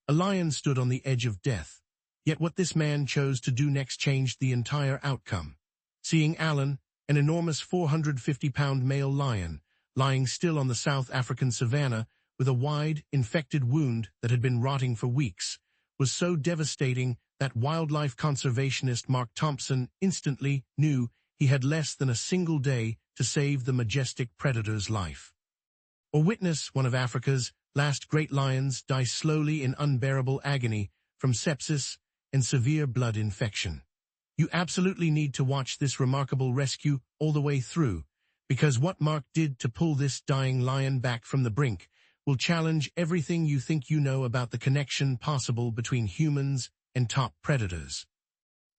A lion stood on the edge of death. Yet what this man chose to do next changed the entire outcome. Seeing Alan, an enormous 450-pound male lion, lying still on the South African savanna with a wide, infected wound that had been rotting for weeks, was so devastating that wildlife conservationist Mark Thompson instantly knew he had less than a single day to save the majestic predator's life. Or witness one of Africa's last great lions die slowly in unbearable agony from sepsis and severe blood infection. You absolutely need to watch this remarkable rescue all the way through, because what Mark did to pull this dying lion back from the brink will challenge everything you think you know about the connection possible between humans and top predators.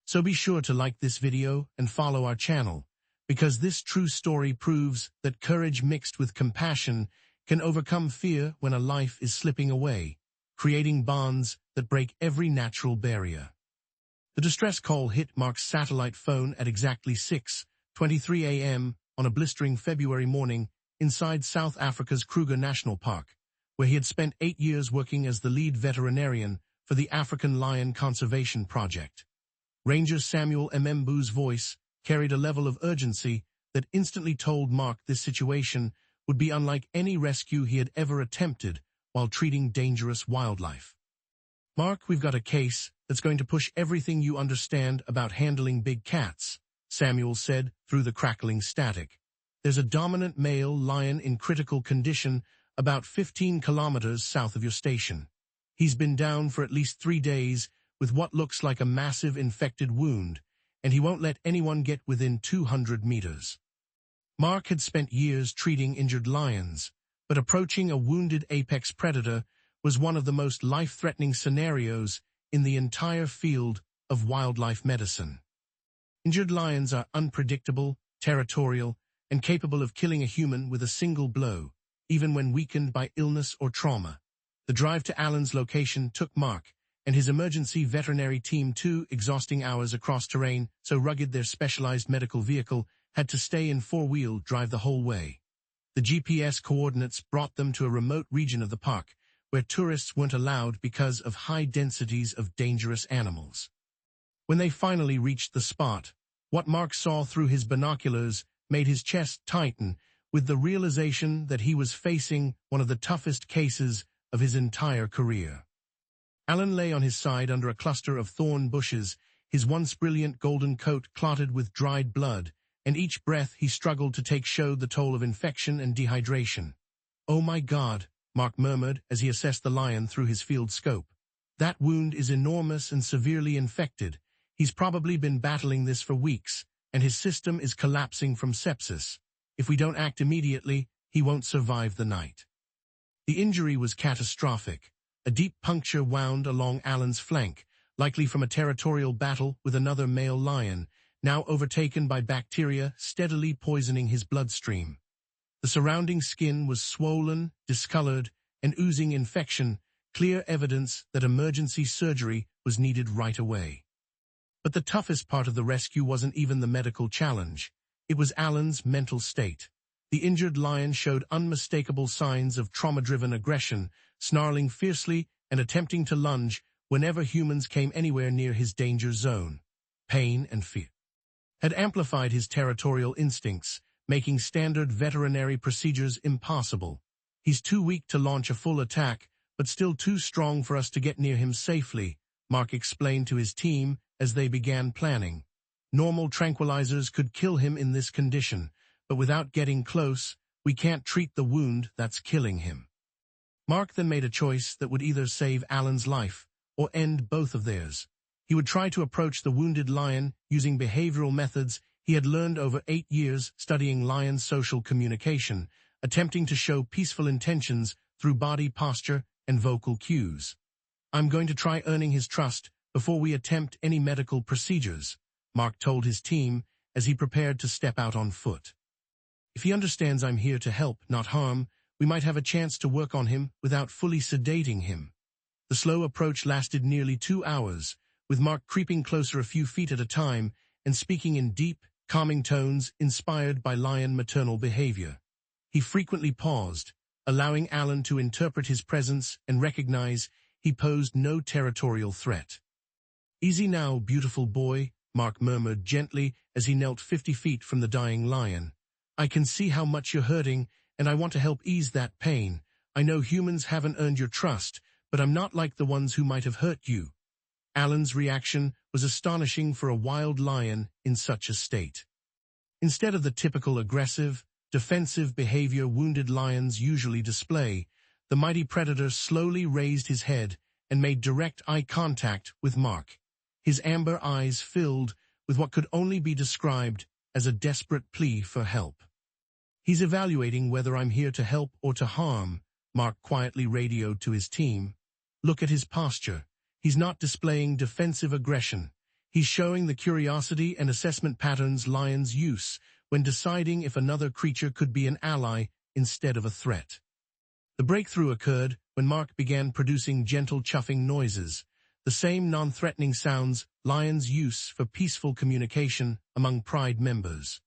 So be sure to like this video and follow our channel, because this true story proves that courage mixed with compassion can overcome fear when a life is slipping away, creating bonds that break every natural barrier. The distress call hit Mark's satellite phone at exactly 6:23 a.m. on a blistering February morning inside South Africa's Kruger National Park, where he had spent 8 years working as the lead veterinarian for the African Lion Conservation Project. Ranger Samuel Mbembu's voice carried a level of urgency that instantly told Mark this situation would be unlike any rescue he had ever attempted while treating dangerous wildlife. "Mark, we've got a case that's going to push everything you understand about handling big cats," Samuel said through the crackling static. "There's a dominant male lion in critical condition about 15 kilometers south of your station. He's been down for at least 3 days with what looks like a massive infected wound, and he won't let anyone get within 200 meters." Mark had spent years treating injured lions, but approaching a wounded apex predator was one of the most life-threatening scenarios in the entire field of wildlife medicine. Injured lions are unpredictable, territorial, and capable of killing a human with a single blow, even when weakened by illness or trauma. The drive to Alan's location took Mark and his emergency veterinary team 2 exhausting hours across terrain so rugged their specialized medical vehicle had to stay in 4-wheel drive the whole way. The GPS coordinates brought them to a remote region of the park, where tourists weren't allowed because of high densities of dangerous animals. When they finally reached the spot, what Mark saw through his binoculars made his chest tighten with the realization that he was facing one of the toughest cases of his entire career. Alan lay on his side under a cluster of thorn bushes, his once brilliant golden coat clotted with dried blood, and each breath he struggled to take showed the toll of infection and dehydration. "Oh my God," Mark murmured as he assessed the lion through his field scope. "That wound is enormous and severely infected. He's probably been battling this for weeks, and his system is collapsing from sepsis. If we don't act immediately, he won't survive the night." The injury was catastrophic. A deep puncture wound along Alan's flank, likely from a territorial battle with another male lion, now overtaken by bacteria steadily poisoning his bloodstream. The surrounding skin was swollen, discolored, and oozing infection, clear evidence that emergency surgery was needed right away. But the toughest part of the rescue wasn't even the medical challenge. It was Alan's mental state. The injured lion showed unmistakable signs of trauma-driven aggression, snarling fiercely and attempting to lunge whenever humans came anywhere near his danger zone. Pain and fear had amplified his territorial instincts, making standard veterinary procedures impossible. "He's too weak to launch a full attack, but still too strong for us to get near him safely," Mark explained to his team as they began planning. "Normal tranquilizers could kill him in this condition, but without getting close, we can't treat the wound that's killing him." Mark then made a choice that would either save Alan's life or end both of theirs. He would try to approach the wounded lion using behavioral methods he had learned over 8 years studying lion social communication, attempting to show peaceful intentions through body posture and vocal cues. "I'm going to try earning his trust before we attempt any medical procedures," Mark told his team as he prepared to step out on foot. "If he understands I'm here to help, not harm, we might have a chance to work on him without fully sedating him." The slow approach lasted nearly 2 hours, with Mark creeping closer a few feet at a time and speaking in deep, calming tones inspired by lion maternal behavior. He frequently paused, allowing Alan to interpret his presence and recognize he posed no territorial threat. "Easy now, beautiful boy," Mark murmured gently as he knelt 50 feet from the dying lion. "I can see how much you're hurting, and I want to help ease that pain. I know humans haven't earned your trust, but I'm not like the ones who might have hurt you." Alan's reaction was astonishing for a wild lion in such a state. Instead of the typical aggressive, defensive behavior wounded lions usually display, the mighty predator slowly raised his head and made direct eye contact with Mark. His amber eyes filled with what could only be described as a desperate plea for help. "He's evaluating whether I'm here to help or to harm," Mark quietly radioed to his team. "Look at his posture. He's not displaying defensive aggression. He's showing the curiosity and assessment patterns lions use when deciding if another creature could be an ally instead of a threat." The breakthrough occurred when Mark began producing gentle chuffing noises, the same non-threatening sounds lions use for peaceful communication among pride members.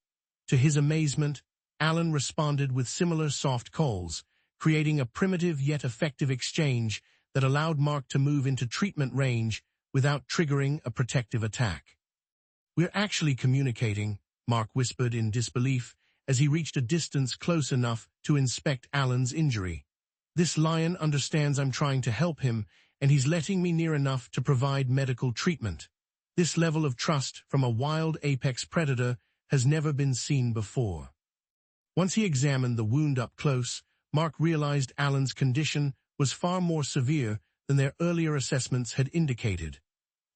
To his amazement, Alan responded with similar soft calls, creating a primitive yet effective exchange that allowed Mark to move into treatment range without triggering a protective attack. "We're actually communicating," Mark whispered in disbelief as he reached a distance close enough to inspect Alan's injury. "This lion understands I'm trying to help him, and he's letting me near enough to provide medical treatment. This level of trust from a wild apex predator has never been seen before." Once he examined the wound up close, Mark realized Alan's condition was far more severe than their earlier assessments had indicated.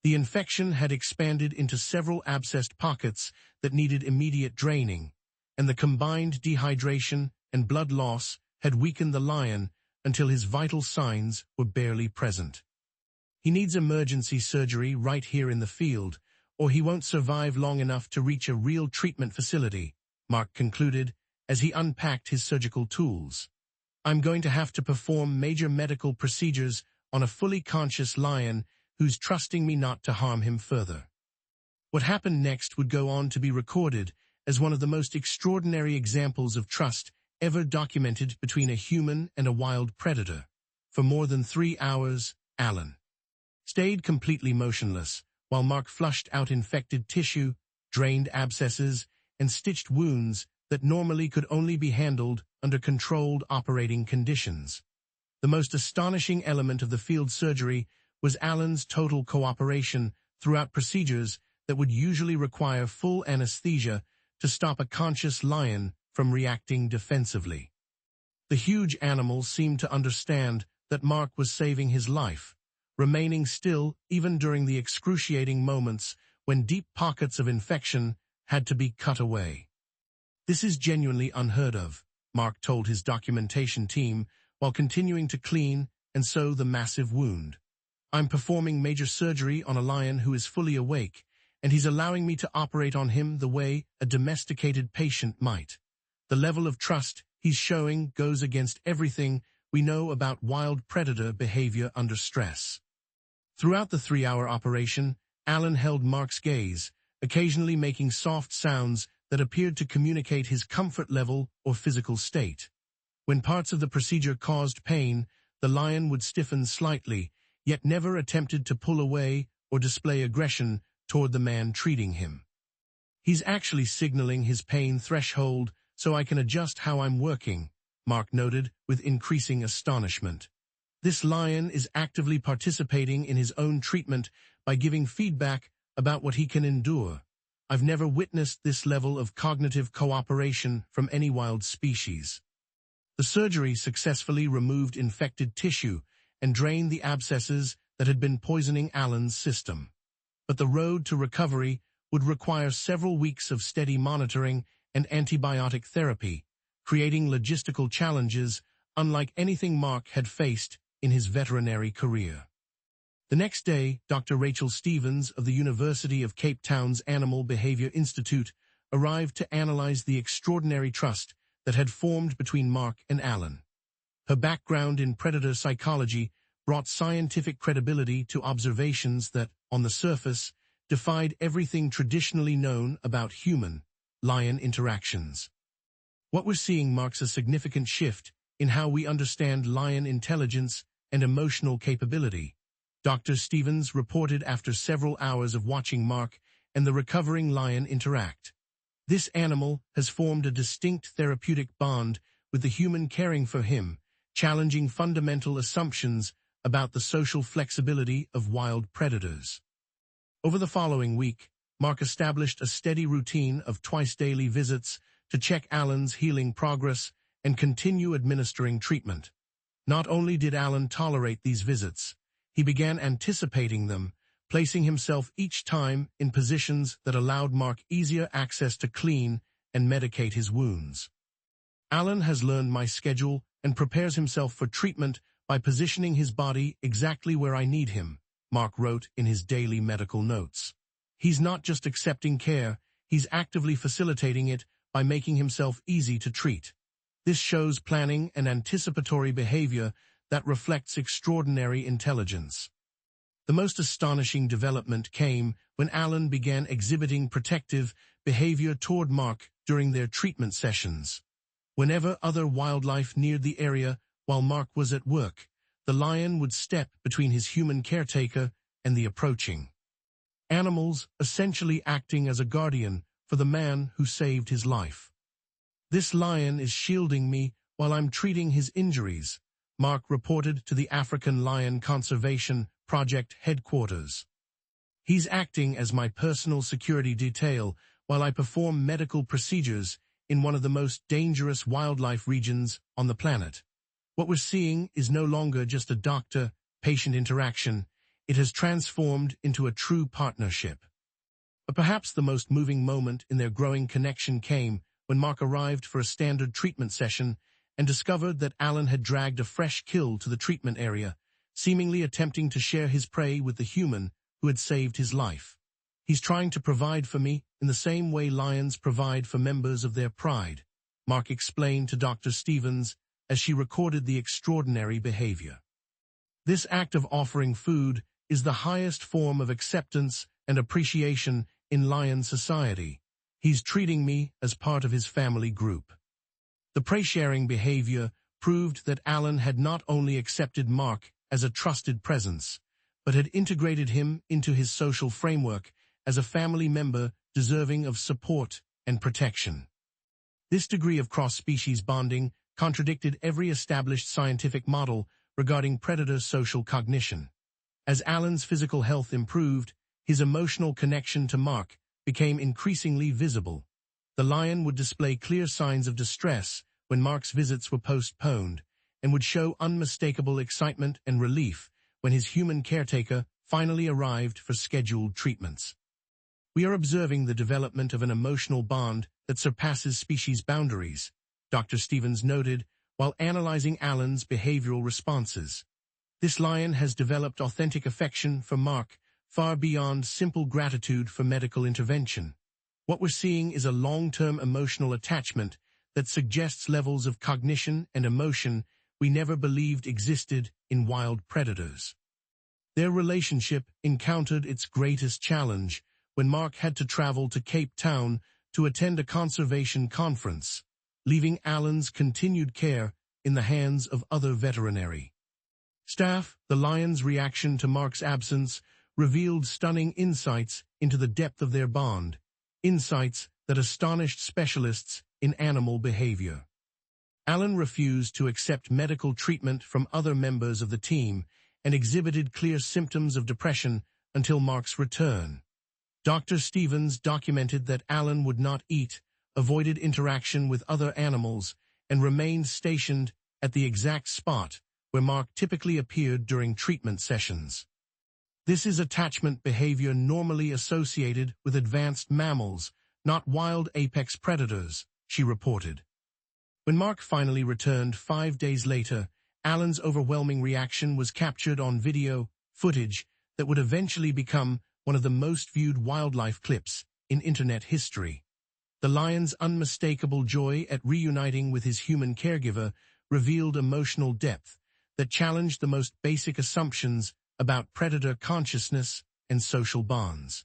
The infection had expanded into several abscessed pockets that needed immediate draining, and the combined dehydration and blood loss had weakened the lion until his vital signs were barely present. "He needs emergency surgery right here in the field, or he won't survive long enough to reach a real treatment facility," Mark concluded as he unpacked his surgical tools. "I'm going to have to perform major medical procedures on a fully conscious lion who's trusting me not to harm him further." What happened next would go on to be recorded as one of the most extraordinary examples of trust ever documented between a human and a wild predator. For more than 3 hours, Alan stayed completely motionless, while Mark flushed out infected tissue, drained abscesses, and stitched wounds that normally could only be handled under controlled operating conditions. The most astonishing element of the field surgery was Alan's total cooperation throughout procedures that would usually require full anesthesia to stop a conscious lion from reacting defensively. The huge animal seemed to understand that Mark was saving his life, remaining still even during the excruciating moments when deep pockets of infection had to be cut away. "This is genuinely unheard of," Mark told his documentation team while continuing to clean and sew the massive wound. "I'm performing major surgery on a lion who is fully awake, and he's allowing me to operate on him the way a domesticated patient might. The level of trust he's showing goes against everything we know about wild predator behavior under stress." Throughout the 3-hour operation, Alan held Mark's gaze, occasionally making soft sounds that appeared to communicate his comfort level or physical state. When parts of the procedure caused pain, the lion would stiffen slightly, yet never attempted to pull away or display aggression toward the man treating him. "He's actually signaling his pain threshold so I can adjust how I'm working," Mark noted with increasing astonishment. "This lion is actively participating in his own treatment by giving feedback about what he can endure. I've never witnessed this level of cognitive cooperation from any wild species." The surgery successfully removed infected tissue and drained the abscesses that had been poisoning Alan's system. But the road to recovery would require several weeks of steady monitoring and antibiotic therapy, creating logistical challenges unlike anything Mark had faced in his veterinary career. The next day, Dr. Rachel Stevens of the University of Cape Town's Animal Behavior Institute arrived to analyze the extraordinary trust that had formed between Mark and Alan. Her background in predator psychology brought scientific credibility to observations that, on the surface, defied everything traditionally known about human-lion interactions. "What we're seeing marks a significant shift in how we understand lion intelligence and emotional capability. Dr. Stevens reported after several hours of watching Mark and the recovering lion interact. This animal has formed a distinct therapeutic bond with the human caring for him, challenging fundamental assumptions about the social flexibility of wild predators. Over the following week, Mark established a steady routine of twice-daily visits to check Alan's healing progress and continue administering treatment. Not only did Alan tolerate these visits, he began anticipating them, placing himself each time in positions that allowed Mark easier access to clean and medicate his wounds. Alan has learned my schedule and prepares himself for treatment by positioning his body exactly where I need him, Mark wrote in his daily medical notes. He's not just accepting care, he's actively facilitating it by making himself easy to treat. This shows planning and anticipatory behavior that reflects extraordinary intelligence. The most astonishing development came when Alan began exhibiting protective behavior toward Mark during their treatment sessions. Whenever other wildlife neared the area while Mark was at work, the lion would step between his human caretaker and the approaching animals, essentially acting as a guardian for the man who saved his life. "This lion is shielding me while I'm treating his injuries," Mark reported to the African Lion Conservation Project headquarters. "He's acting as my personal security detail while I perform medical procedures in one of the most dangerous wildlife regions on the planet." What we're seeing is no longer just a doctor-patient interaction. It has transformed into a true partnership. But perhaps the most moving moment in their growing connection came when Mark arrived for a standard treatment session and discovered that Alan had dragged a fresh kill to the treatment area, seemingly attempting to share his prey with the human who had saved his life. "He's trying to provide for me in the same way lions provide for members of their pride," Mark explained to Dr. Stevens as she recorded the extraordinary behavior. "This act of offering food is the highest form of acceptance and appreciation in lion society. He's treating me as part of his family group." The prey-sharing behavior proved that Alan had not only accepted Mark as a trusted presence, but had integrated him into his social framework as a family member deserving of support and protection. This degree of cross-species bonding contradicted every established scientific model regarding predator social cognition. As Alan's physical health improved, his emotional connection to Mark became increasingly visible. The lion would display clear signs of distress when Mark's visits were postponed, and would show unmistakable excitement and relief when his human caretaker finally arrived for scheduled treatments. "We are observing the development of an emotional bond that surpasses species boundaries," Dr. Stevens noted while analyzing Alan's behavioral responses. "This lion has developed authentic affection for Mark, far beyond simple gratitude for medical intervention. What we're seeing is a long-term emotional attachment that suggests levels of cognition and emotion we never believed existed in wild predators." Their relationship encountered its greatest challenge when Mark had to travel to Cape Town to attend a conservation conference, leaving Alan's continued care in the hands of other veterinary staff. The lion's reaction to Mark's absence revealed stunning insights into the depth of their bond, insights that astonished specialists in animal behavior. Alan refused to accept medical treatment from other members of the team and exhibited clear symptoms of depression until Mark's return. Dr. Stevens documented that Alan would not eat, avoided interaction with other animals, and remained stationed at the exact spot where Mark typically appeared during treatment sessions. "This is attachment behavior normally associated with advanced mammals, not wild apex predators," she reported. When Mark finally returned 5 days later, Alan's overwhelming reaction was captured on video footage that would eventually become one of the most viewed wildlife clips in internet history. The lion's unmistakable joy at reuniting with his human caregiver revealed emotional depth that challenged the most basic assumptions about predator consciousness and social bonds.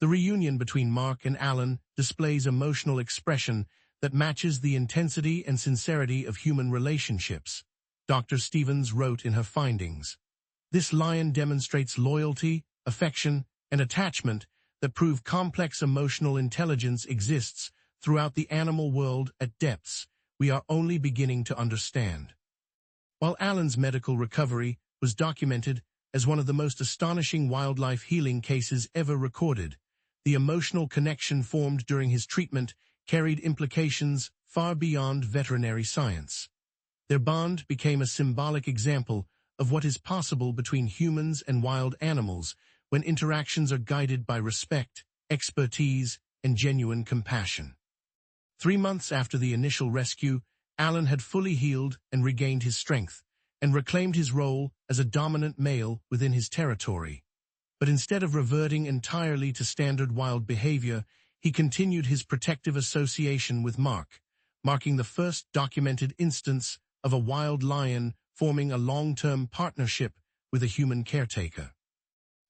The reunion between Mark and Alan displays emotional expression that matches the intensity and sincerity of human relationships. Dr. Stevens wrote in her findings. This lion demonstrates loyalty, affection, and attachment that prove complex emotional intelligence exists throughout the animal world at depths we are only beginning to understand. While Alan's medical recovery was documented as one of the most astonishing wildlife healing cases ever recorded, the emotional connection formed during his treatment carried implications far beyond veterinary science. Their bond became a symbolic example of what is possible between humans and wild animals when interactions are guided by respect, expertise, and genuine compassion. 3 months after the initial rescue, Alan had fully healed and regained his strength, and reclaimed his role as a dominant male within his territory. But instead of reverting entirely to standard wild behavior, he continued his protective association with Mark, marking the first documented instance of a wild lion forming a long-term partnership with a human caretaker.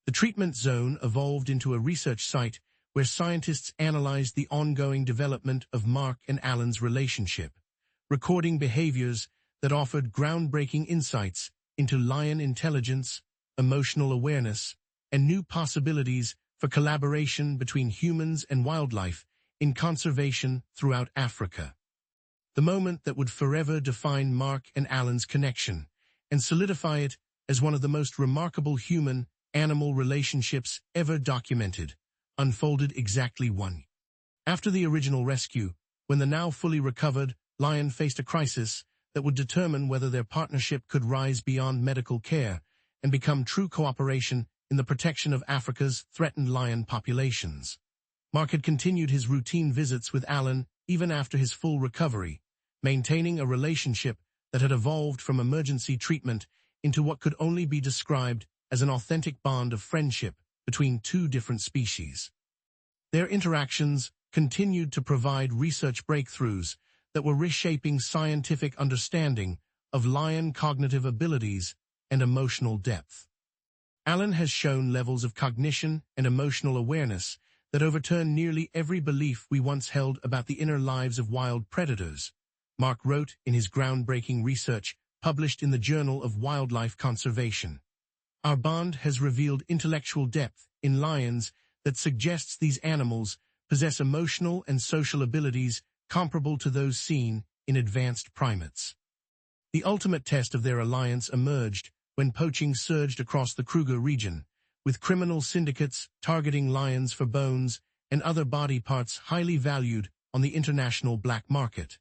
The treatment zone evolved into a research site where scientists analyzed the ongoing development of Mark and Alan's relationship, recording behaviors that offered groundbreaking insights into lion intelligence, emotional awareness, and new possibilities for collaboration between humans and wildlife in conservation throughout Africa. The moment that would forever define Mark and Alan's connection and solidify it as one of the most remarkable human-animal relationships ever documented, unfolded exactly 1 year after the original rescue, when the now fully recovered lion faced a crisis that would determine whether their partnership could rise beyond medical care and become true cooperation in the protection of Africa's threatened lion populations. Mark had continued his routine visits with Alan even after his full recovery, maintaining a relationship that had evolved from emergency treatment into what could only be described as an authentic bond of friendship between 2 different species. Their interactions continued to provide research breakthroughs that were reshaping scientific understanding of lion cognitive abilities and emotional depth. Alan has shown levels of cognition and emotional awareness that overturn nearly every belief we once held about the inner lives of wild predators, Mark wrote in his groundbreaking research published in the Journal of Wildlife Conservation. Our bond has revealed intellectual depth in lions that suggests these animals possess emotional and social abilities comparable to those seen in advanced primates. The ultimate test of their alliance emerged when poaching surged across the Kruger region, with criminal syndicates targeting lions for bones and other body parts highly valued on the international black market.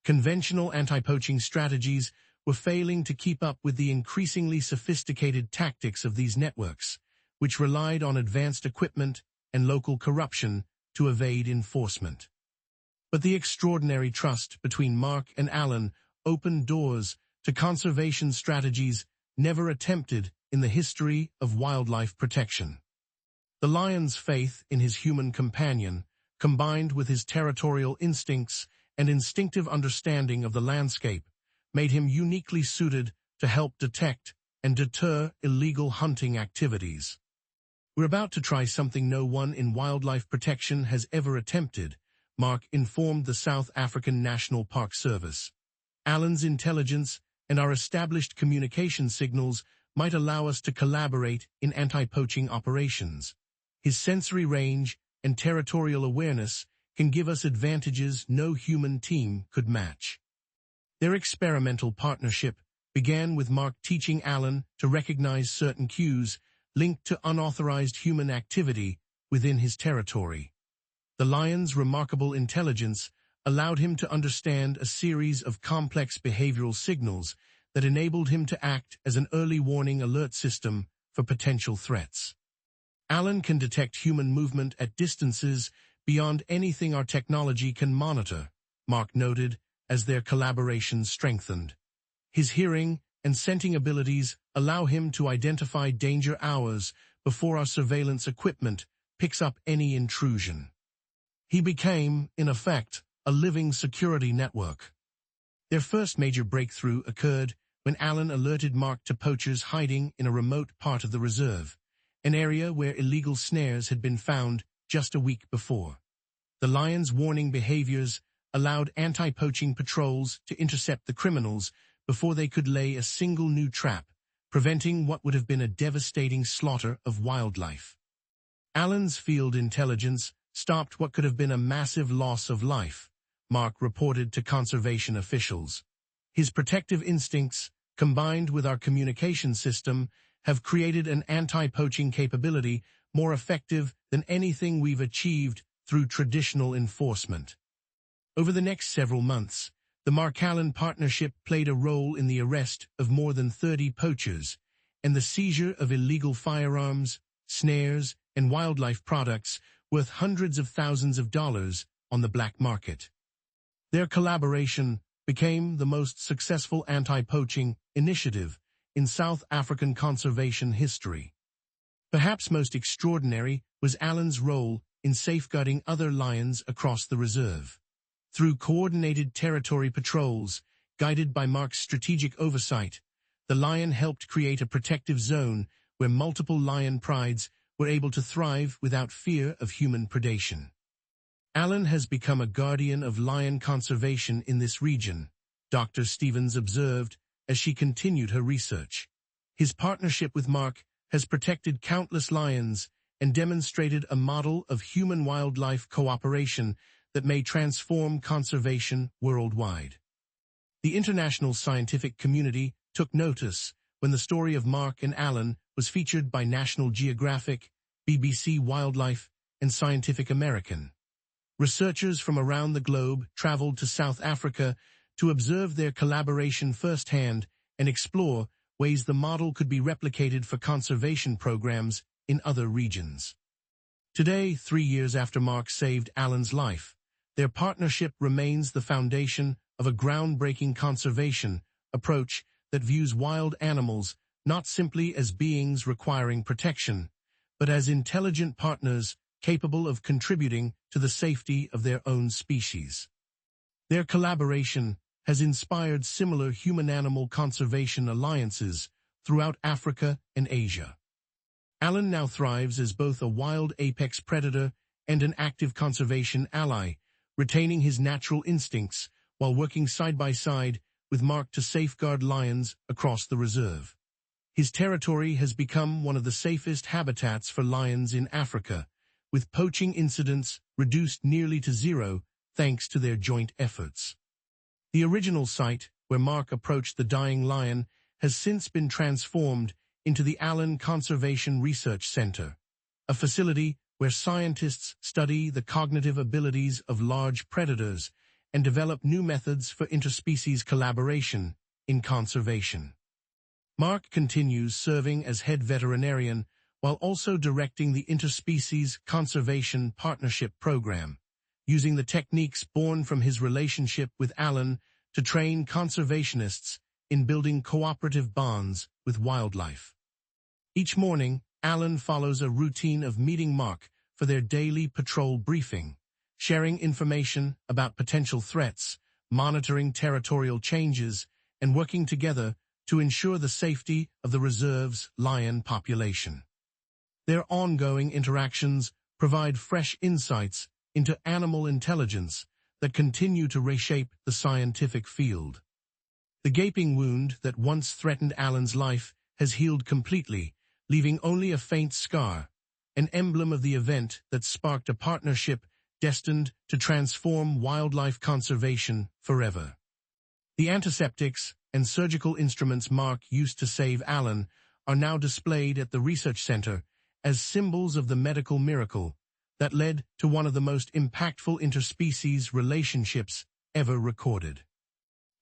Conventional anti-poaching strategies were failing to keep up with the increasingly sophisticated tactics of these networks, which relied on advanced equipment and local corruption to evade enforcement. But the extraordinary trust between Mark and Alan opened doors to conservation strategies never attempted in the history of wildlife protection. The lion's faith in his human companion, combined with his territorial instincts and instinctive understanding of the landscape, made him uniquely suited to help detect and deter illegal hunting activities. We're about to try something no one in wildlife protection has ever attempted, Mark informed the South African National Park Service. Alan's intelligence and our established communication signals might allow us to collaborate in anti-poaching operations. His sensory range and territorial awareness can give us advantages no human team could match. Their experimental partnership began with Mark teaching Alan to recognize certain cues linked to unauthorized human activity within his territory. The lion's remarkable intelligence allowed him to understand a series of complex behavioral signals that enabled him to act as an early warning alert system for potential threats. Alan can detect human movement at distances beyond anything our technology can monitor, Mark noted as their collaboration strengthened. His hearing and scenting abilities allow him to identify danger hours before our surveillance equipment picks up any intrusion. He became, in effect, a living security network. Their first major breakthrough occurred when Alan alerted Mark to poachers hiding in a remote part of the reserve, an area where illegal snares had been found just a week before. The lion's warning behaviors allowed anti-poaching patrols to intercept the criminals before they could lay a single new trap, preventing what would have been a devastating slaughter of wildlife. Alan's field intelligence stopped what could have been a massive loss of life, Mark reported to conservation officials. His protective instincts, combined with our communication system, have created an anti-poaching capability more effective than anything we've achieved through traditional enforcement. Over the next several months, the Mark-Allen partnership played a role in the arrest of more than 30 poachers and the seizure of illegal firearms, snares, and wildlife products worth hundreds of thousands of dollars on the black market. Their collaboration became the most successful anti-poaching initiative in South African conservation history. Perhaps most extraordinary was Alan's role in safeguarding other lions across the reserve. Through coordinated territory patrols, guided by Mark's strategic oversight, the lion helped create a protective zone where multiple lion prides were able to thrive without fear of human predation. Alan has become a guardian of lion conservation in this region, Dr. Stevens observed as she continued her research. His partnership with Mark has protected countless lions and demonstrated a model of human-wildlife cooperation that may transform conservation worldwide. The international scientific community took notice when the story of Mark and Alan was featured by National Geographic, BBC Wildlife, and Scientific American. Researchers from around the globe traveled to South Africa to observe their collaboration firsthand and explore ways the model could be replicated for conservation programs in other regions. Today, 3 years after Mark saved Alan's life, their partnership remains the foundation of a groundbreaking conservation approach that views wild animals not simply as beings requiring protection, but as intelligent partners capable of contributing to the safety of their own species. Their collaboration has inspired similar human-animal conservation alliances throughout Africa and Asia. Alan now thrives as both a wild apex predator and an active conservation ally, retaining his natural instincts while working side by side with Mark to safeguard lions across the reserve. His territory has become one of the safest habitats for lions in Africa, with poaching incidents reduced nearly to zero thanks to their joint efforts. The original site where Mark approached the dying lion has since been transformed into the Allen Conservation Research Center, a facility where scientists study the cognitive abilities of large predators and develop new methods for interspecies collaboration in conservation. Mark continues serving as head veterinarian while also directing the Interspecies Conservation Partnership Program, using the techniques born from his relationship with Alan to train conservationists in building cooperative bonds with wildlife. Each morning, Alan follows a routine of meeting Mark for their daily patrol briefing, sharing information about potential threats, monitoring territorial changes, and working together to ensure the safety of the reserve's lion population. Their ongoing interactions provide fresh insights into animal intelligence that continue to reshape the scientific field. The gaping wound that once threatened Alan's life has healed completely, leaving only a faint scar, an emblem of the event that sparked a partnership destined to transform wildlife conservation forever. The antiseptics and surgical instruments Mark used to save Alan are now displayed at the research center as symbols of the medical miracle that led to one of the most impactful interspecies relationships ever recorded.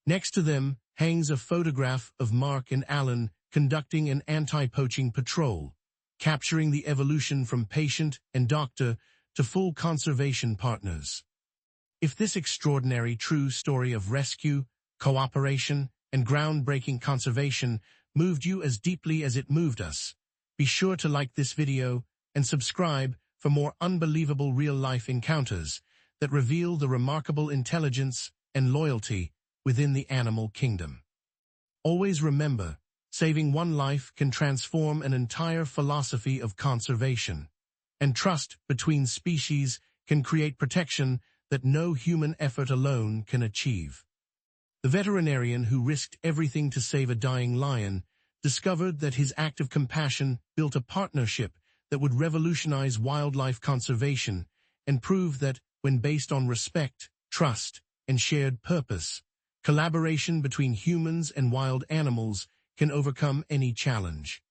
Next to them hangs a photograph of Mark and Alan conducting an anti-poaching patrol, capturing the evolution from patient and doctor to full conservation partners. If this extraordinary true story of rescue, cooperation, and groundbreaking conservation moved you as deeply as it moved us, be sure to like this video and subscribe for more unbelievable real-life encounters that reveal the remarkable intelligence and loyalty within the animal kingdom. Always remember, saving one life can transform an entire philosophy of conservation, and trust between species can create protection that no human effort alone can achieve. The veterinarian who risked everything to save a dying lion discovered that his act of compassion built a partnership that would revolutionize wildlife conservation and prove that, when based on respect, trust, and shared purpose, collaboration between humans and wild animals can overcome any challenge.